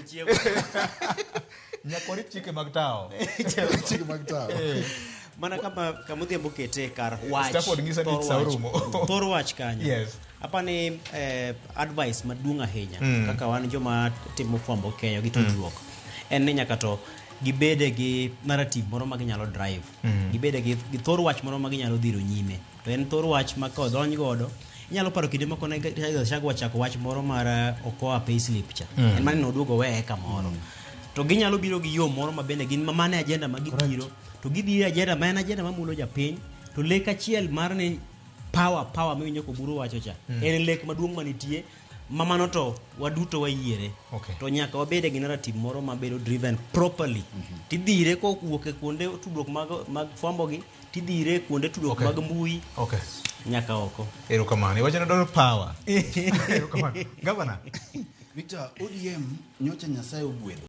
chiemo. Nyakori chike mag tao. Chike mag tao. Mana kama odhiambo kete kar wach. Stafford ngisa ni saurumo. Thor wach kanyo. Yes. Apani advice maduong' ahinya kaka wan joma timo fwambo keyo gi tudruok. En ni nyaka to gibede gi narrative moro ma ginyalo drive. Gibede gi thor wach moro ma ginyalo dhiro nyime. To en thor wach ma kodony godo inyalo paro kinde moko ne chako wachako wach moro mar Okoa payslip cha. En mane noduogo weye kamoro. To ginyalo biro gi yo moro ma bende gin mane agenda ma gibiro. To gidhi agenda ma en agenda ma mulo japiny. To lek achiel mar ne power miwinjo ko buru wacho cha. En lek maduong' manitie mamano to waduto wayiere. To nyaka wabede gi narrative moro ma bedo driven properly. Tidhire ko wuok e kuonde tudruok mag fwambo gi, tidhire kuonde tudruok mag mbui. Nyaka oko. Erokamano. Iwacho na power. Erokamano. Governor. Victor, ODM nyocha Nyasaye ogwedho.